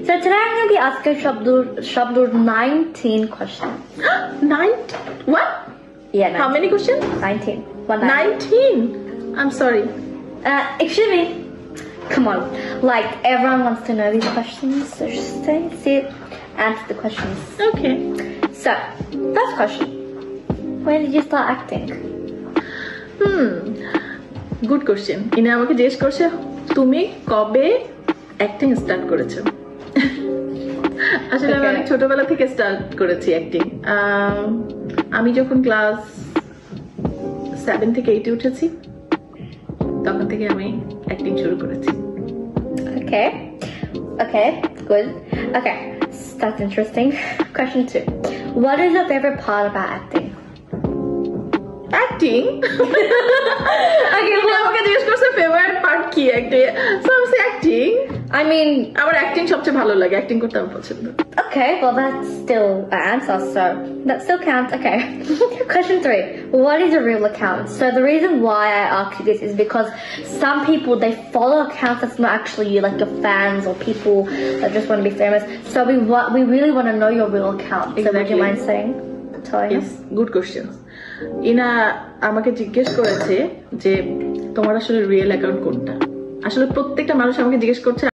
So today I'm going to be asking Shabdur 19 questions. 9? What? Yeah, 19. How many questions? 19. 19? I'm sorry. Excuse me. Come on. Like, everyone wants to know these questions, so just stay, sit, answer the questions. Okay. So, first question. When did you start acting? Good question. ইনি আমাকে জিজ্ঞেস করছে তুমি কবে acting start করেছো। আসলে আমি অনেক ছোটবেলা থেকে স্টার্ট করেছি অ্যাক্টিং। আমি যখন ক্লাস 7 থেকে 8 উঠেছি তখন থেকে আমি অ্যাক্টিং শুরু করেছি। Okay, good. Okay, that's interesting. Question 2. What is your favorite part about acting? Acting? Okay, well, আমাকে জিজ্ঞেস করছে ফেভারিট পার্ট কি অ্যাক্টিং। সো আমি সে অ্যাক্টিং। I mean, আমার অ্যাক্টিং সবচেয়ে ভালো লাগে, অ্যাক্টিং করতে আমার পছন্দ। okay, well that's still an answer, so that still counts. Okay. Question 3. What is a real account? So the reason why I ask you this is because some people, they follow accounts that's not actually you, like your fans or people that just want to be famous. So we really want to know your real account. So would you mind telling us? Yes, good questions. ইনা আমাকে জিজ্ঞেস করেছে যে তোমার আসলে real account কোনটা। আসলে প্রত্যেকটা মানুষ আমাকে জিজ্ঞেস করছে